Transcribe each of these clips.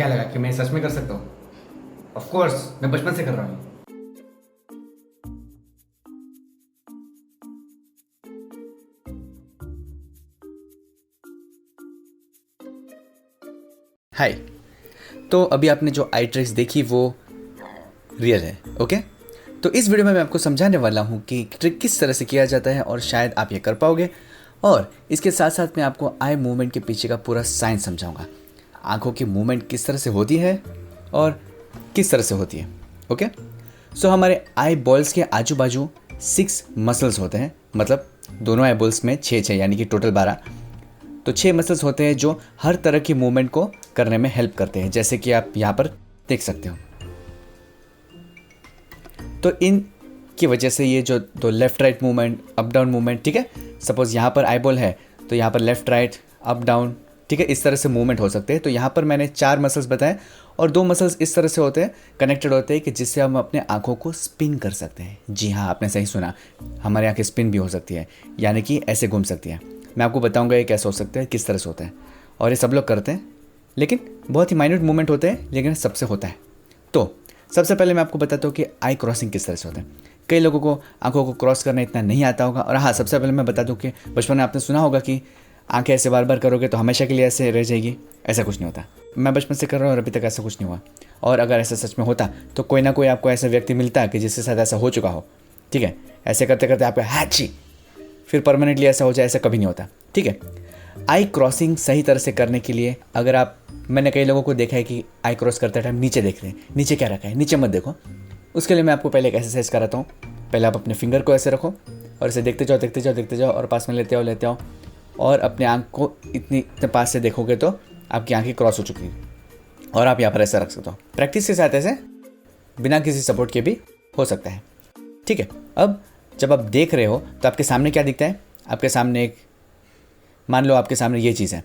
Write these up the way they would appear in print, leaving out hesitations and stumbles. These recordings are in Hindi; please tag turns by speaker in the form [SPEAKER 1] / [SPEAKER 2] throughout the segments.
[SPEAKER 1] क्या लगा कि मैं सच में कर सकता हूँ? ऑफ कोर्स मैं बचपन से कर रहा हूँ।
[SPEAKER 2] हाय। तो अभी आपने जो आई ट्रिक्स देखी वो रियल है, ओके? तो इस वीडियो में मैं आपको समझाने वाला हूँ कि ट्रिक किस तरह से किया जाता है और शायद आप ये कर पाओगे। और इसके साथ साथ मैं आपको आई मूवमेंट के पीछे का पूरा साइंस समझाऊंगा। आंखों की मूवमेंट किस तरह से होती है और किस तरह से होती है, ओके? सो हमारे आई बॉल्स के आजू बाजू 6 मसल्स होते हैं, मतलब दोनों आई बॉल्स में 6 यानी कि टोटल 12। तो 6 मसल्स होते हैं जो हर तरह की मूवमेंट को करने में हेल्प करते हैं, जैसे कि आप यहाँ पर देख सकते हो। तो इन की वजह से ये जो दो left right movement, up down movement, ठीक है, सपोज यहाँ पर आई बॉल है तो यहाँ पर लेफ्ट राइट अप डाउन, ठीक है, इस तरह से मूवमेंट हो सकते हैं। तो यहाँ पर मैंने 4 मसल्स बताए और 2 मसल्स इस तरह से होते हैं, कनेक्टेड होते हैं कि जिससे हम अपने आंखों को स्पिन कर सकते हैं। जी हाँ, आपने सही सुना, हमारी आंखें स्पिन भी हो सकती है, यानी कि ऐसे घूम सकती है। मैं आपको बताऊंगा ये कैसे हो सकता है, किस तरह से होता है, और ये सब लोग करते हैं, लेकिन बहुत ही माइन्यूट मूवमेंट होते हैं, लेकिन सबसे होता है। तो सबसे पहले मैं आपको बताता हूँ कि आई क्रॉसिंग किस तरह से होता है। कई लोगों को आंखों को क्रॉस करना इतना नहीं आता होगा। और हाँ, सबसे पहले मैं बता दूँ कि बचपन में आपने सुना होगा कि आंखें ऐसे बार बार करोगे तो हमेशा के लिए ऐसे रह जाएगी। ऐसा कुछ नहीं होता। मैं बचपन से कर रहा हूँ और अभी तक ऐसा कुछ नहीं हुआ। और अगर ऐसा सच में होता तो कोई ना कोई आपको ऐसा व्यक्ति मिलता कि जिसके साथ ऐसा हो चुका हो, ठीक है? ऐसे करते करते आपको हैची फिर परमानेंटली ऐसा हो जाए, ऐसा कभी नहीं होता, ठीक है? आई क्रॉसिंग सही तरह से करने के लिए अगर आप, मैंने कई लोगों को देखा है कि आई क्रॉस करते टाइम नीचे देख रहे हैं, नीचे क्या रखा है, नीचे मत देखो। उसके लिए मैं आपको पहले एक एक्सरसाइज कराता हूँ। पहले आप अपने फिंगर को ऐसे रखो और इसे देखते जाओ देखते जाओ देखते जाओ, और पास में लेते आओ और अपने आँख को इतने पास से देखोगे तो आपकी आँखें क्रॉस हो चुकी हैं और आप यहाँ पर ऐसा रख सकते हो। प्रैक्टिस के साथ ऐसे बिना किसी सपोर्ट के भी हो सकता है, ठीक है? अब जब आप देख रहे हो तो आपके सामने क्या दिखता है? आपके सामने एक, मान लो आपके सामने ये चीज़ है,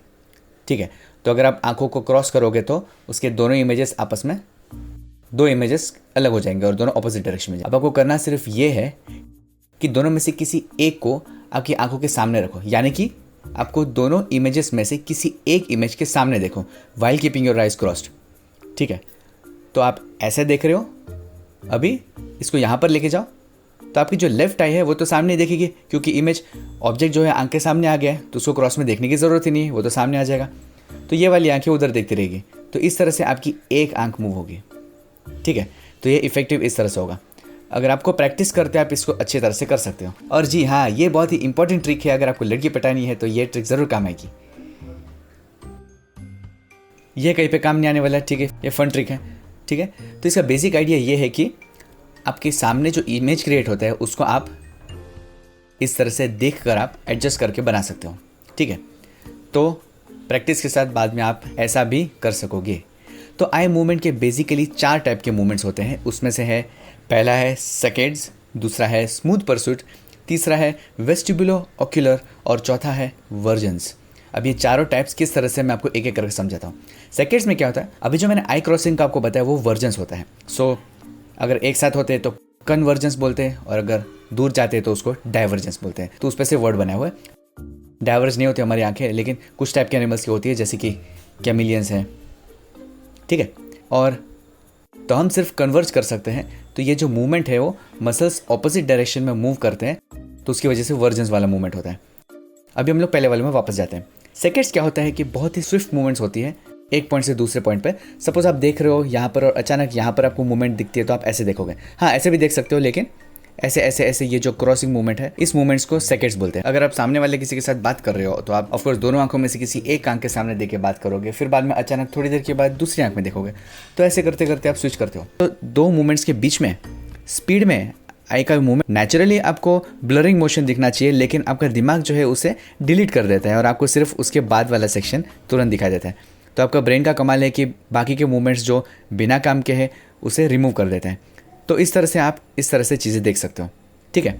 [SPEAKER 2] ठीक है? तो अगर आप आंखों को क्रॉस करोगे तो उसके दोनों इमेजेस आपस में, 2 इमेजेस अलग हो जाएंगे और दोनों ऑपोजिट डायरेक्शन में जाएंगे। अब आपको करना सिर्फ ये है कि दोनों में से किसी एक को आपकी आंखों के सामने रखो, यानी कि आपको दोनों इमेजेस में से किसी एक इमेज के सामने देखो while keeping your eyes crossed, ठीक है? तो आप ऐसे देख रहे हो, अभी इसको यहाँ पर लेके जाओ तो आपकी जो लेफ्ट आई है वो तो सामने देखेगी, क्योंकि इमेज ऑब्जेक्ट जो है आंख के सामने आ गया है, तो उसको क्रॉस में देखने की ज़रूरत ही नहीं है, वो तो सामने आ जाएगा। तो ये वाली आंखें उधर देखती रहेगी। तो इस तरह से आपकी एक आंख मूव होगी, ठीक है? तो ये इफेक्टिव इस तरह से होगा। अगर आपको प्रैक्टिस करते हैं आप इसको अच्छी तरह से कर सकते हो। और जी हाँ, ये बहुत ही इंपॉर्टेंट ट्रिक है। अगर आपको लड़की पटानी है तो ये ट्रिक ज़रूर काम आएगी। ये कहीं पे काम नहीं आने वाला है, ठीक है? ये फन ट्रिक है, ठीक है? तो इसका बेसिक आइडिया ये है कि आपके सामने जो इमेज क्रिएट होता है उसको आप इस तरह से देखकर आप एडजस्ट करके बना सकते हो, ठीक है? तो प्रैक्टिस के साथ बाद में आप ऐसा भी कर सकोगे। तो आई मूवमेंट के बेसिकली 4 टाइप के मूवमेंट्स होते हैं। उसमें से है, पहला है सेकेंड्स, दूसरा है स्मूथ परसूट, तीसरा है वेस्टिबुलो ऑक्यूलर और चौथा है वर्जन्स। अब ये चारों टाइप्स किस तरह से मैं आपको एक एक करके समझाता हूँ। सेकेंड्स में क्या होता है, अभी जो मैंने आई क्रॉसिंग का आपको बताया वो वर्जन्स होता है। सो अगर एक साथ होते हैं तो कन्वर्जेंस बोलते हैं, और अगर दूर जाते हैं तो उसको डाइवर्जेंस बोलते हैं। तो उस पर से वर्ड बना हुआ है। डाइवर्ज नहीं होती हमारी आंखें, लेकिन कुछ टाइप के एनिमल्स की होती है, जैसे कि कैमिलियंस हैं, ठीक है? और तो हम सिर्फ कन्वर्ज कर सकते हैं। तो ये जो मूवमेंट है वो मसल्स ऑपोजिट डायरेक्शन में मूव करते हैं, तो उसकी वजह से वर्जन्स वाला मूवमेंट होता है। अभी हम लोग पहले वाले में वापस जाते हैं। सेकेंड्स क्या होता है कि बहुत ही स्विफ्ट मूवमेंट्स होती है एक पॉइंट से दूसरे पॉइंट पे। सपोज आप देख रहे हो यहाँ पर और अचानक यहाँ पर आपको मूवमेंट दिखती है तो आप ऐसे देखोगे। हाँ, ऐसे भी देख सकते हो, लेकिन ऐसे ऐसे ऐसे ये जो क्रॉसिंग मूवमेंट है, इस मूवमेंट्स को सेकेंड्स बोलते हैं। अगर आप सामने वाले किसी के साथ बात कर रहे हो तो आप ऑफकोर्स दोनों आंखों में से किसी एक आंख के सामने देख के बात करोगे, फिर बाद में अचानक थोड़ी देर के बाद दूसरी आंख में देखोगे। तो ऐसे करते करते आप स्विच करते हो। तो 2 मूवमेंट्स के बीच में स्पीड में आई का मूवमेंट, नेचुरली आपको ब्लरिंग मोशन दिखना चाहिए, लेकिन आपका दिमाग जो है उसे डिलीट कर देता है और आपको सिर्फ उसके बाद वाला सेक्शन तुरंत दिखाई देता है। तो आपका ब्रेन का कमाल है कि बाकी के मूवमेंट्स जो बिना काम के हैं उसे रिमूव कर देते हैं। तो इस तरह से आप इस तरह से चीज़ें देख सकते हो, ठीक है?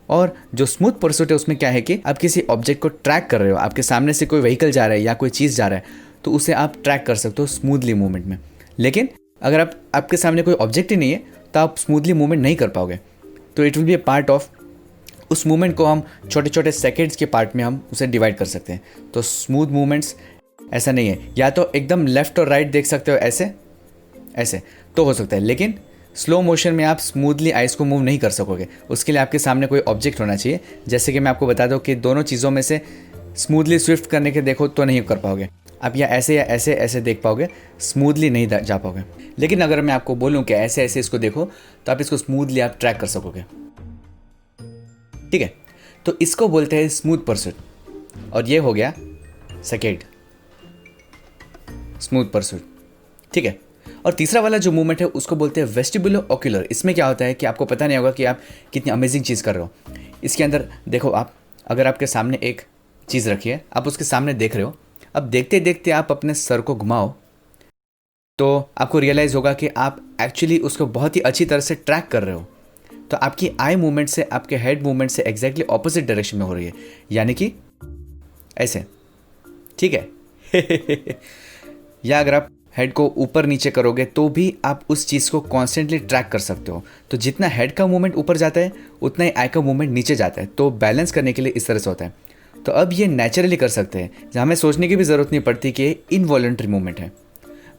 [SPEAKER 2] और जो स्मूथ परसूट है उसमें क्या है कि आप किसी ऑब्जेक्ट को ट्रैक कर रहे हो, आपके सामने से कोई व्हीकल जा रहा है या कोई चीज़ जा रहा है, तो उसे आप ट्रैक कर सकते हो स्मूथली मूवमेंट में। लेकिन अगर आपके सामने कोई ऑब्जेक्ट ही नहीं है तो आप स्मूथली मूवमेंट नहीं कर पाओगे। तो it will be A part of, उस मूवमेंट को हम छोटे छोटे सेकेंड्स के पार्ट में हम उसे डिवाइड कर सकते हैं। तो स्मूथ मूवमेंट्स ऐसा नहीं है, या तो एकदम लेफ्ट और राइट देख सकते हो ऐसे ऐसे तो हो सकता है, लेकिन स्लो मोशन में आप स्मूथली आइज़ को मूव नहीं कर सकोगे। उसके लिए आपके सामने कोई ऑब्जेक्ट होना चाहिए। जैसे कि मैं आपको बता दूं कि दोनों चीज़ों में से स्मूथली स्विफ्ट करने के देखो तो नहीं कर पाओगे आप, या ऐसे ऐसे देख पाओगे, स्मूथली नहीं जा पाओगे। लेकिन अगर मैं आपको बोलूँ कि ऐसे ऐसे इसको देखो तो आप इसको स्मूथली आप ट्रैक कर सकोगे, ठीक है। तो इसको बोलते हैं स्मूथ परसूट, और ये हो गया सेकेंड स्मूथ परसूट, ठीक है। और तीसरा वाला जो मूवमेंट है उसको बोलते हैं वेस्टिबुलो ओक्यूलर। इसमें क्या होता है कि आपको पता नहीं होगा कि आप कितनी अमेजिंग चीज़ कर रहे हो। इसके अंदर देखो, आप अगर आपके सामने एक चीज़ रखी है, आप उसके सामने देख रहे हो, अब देखते देखते आप अपने सर को घुमाओ तो आपको रियलाइज़ होगा कि आप एक्चुअली उसको बहुत ही अच्छी तरह से ट्रैक कर रहे हो। तो आपकी आई मूवमेंट से आपके हेड मूवमेंट से एग्जैक्टली ऑपोजिट डायरेक्शन में हो रही है, यानी कि ऐसे, ठीक है। या अगर आप हेड को ऊपर नीचे करोगे तो भी आप उस चीज़ को कॉन्स्टेंटली ट्रैक कर सकते हो। तो जितना हेड का मूवमेंट ऊपर जाता है उतना ही आई का मूवमेंट नीचे जाता है। तो बैलेंस करने के लिए इस तरह से होता है। तो अब ये नेचुरली कर सकते हैं, जहाँ हमें सोचने की भी ज़रूरत नहीं पड़ती कि ये इनवॉलंटरी मूवमेंट है।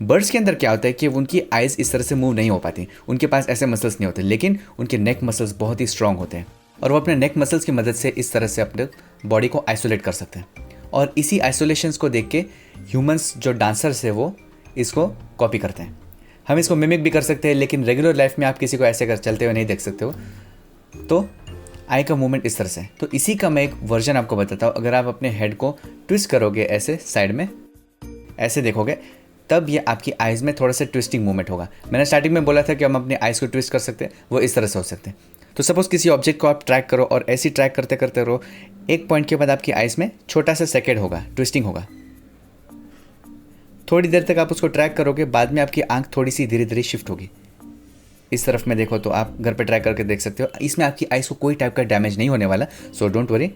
[SPEAKER 2] बर्ड्स के अंदर क्या होता है कि उनकी आइज़ इस तरह से मूव नहीं हो पाती, उनके पास ऐसे मसल्स नहीं होते, लेकिन उनके नेक मसल्स बहुत ही स्ट्रांग होते हैं और वो अपने नेक मसल्स की मदद से इस तरह से अपने बॉडी को आइसोलेट कर सकते हैं। और इसी आइसोलेशंस को देख के ह्यूमंस जो डांसर्स है वो इसको कॉपी करते हैं। हम इसको मिमिक भी कर सकते हैं, लेकिन रेगुलर लाइफ में आप किसी को ऐसे कर चलते हुए नहीं देख सकते हो। तो आई का मूवमेंट इस तरह से। तो इसी का मैं एक वर्जन आपको बताता हूँ। अगर आप अपने हेड को ट्विस्ट करोगे ऐसे साइड में, ऐसे देखोगे, तब ये आपकी आइज़ में थोड़ा सा ट्विस्टिंग मूवमेंट होगा। मैंने स्टार्टिंग में बोला था कि हम अपनी आइज़ को ट्विस्ट कर सकते हैं, वो इस तरह से हो सकते हैं। तो सपोज़ किसी ऑब्जेक्ट को आप ट्रैक करो और ऐसे ट्रैक करते करते रहो, एक पॉइंट के बाद आपकी आइज़ में छोटा सा सेकेंड होगा, ट्विस्टिंग होगा। थोड़ी देर तक आप उसको ट्रैक करोगे, बाद में आपकी आंख थोड़ी सी धीरे धीरे शिफ्ट होगी इस तरफ में। देखो तो आप घर पे ट्राई करके देख सकते हो। इसमें आपकी आइज़ को कोई टाइप का डैमेज नहीं होने वाला, so don't worry,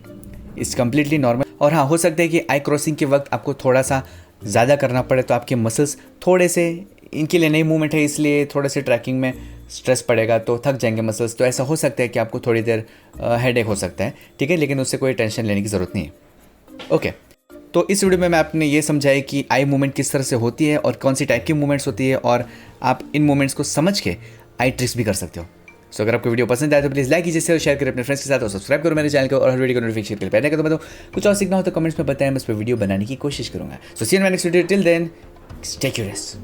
[SPEAKER 2] it's completely normal. और हाँ, हो सकता है कि आई क्रॉसिंग के वक्त आपको थोड़ा सा ज़्यादा करना पड़े, तो आपके मसल्स थोड़े से, इनके लिए नई मूवमेंट है इसलिए थोड़े से ट्रैकिंग में स्ट्रेस पड़ेगा, तो थक जाएंगे मसल्स। तो ऐसा हो सकता है कि आपको थोड़ी देर हेडेक हो सकता है, ठीक है, लेकिन उससे कोई टेंशन लेने की ज़रूरत नहीं है। ओके, तो इस वीडियो में मैं आपने ये समझाया कि आई मूवमेंट किस तरह से होती है और कौन सी टाइप की मूवमेंट्स होती है, और आप इन मूवमेंट्स को समझ के आई ट्रिक्स भी कर सकते हो। सो अगर आपको वीडियो पसंद आए तो प्लीज़ लाइक कीजिए और शेयर करें अपने फ्रेंड्स के साथ, और सब्सक्राइब करो मेरे चैनल को, और हर वीडियो को नोटिफिकेशन के लिए पहले कर दो। कुछ और सीखना हो तो कमेंट्स में बताएं, मैं इस पर वीडियो बनाने की कोशिश करूंगा। So see you in my next video, till then stay curious.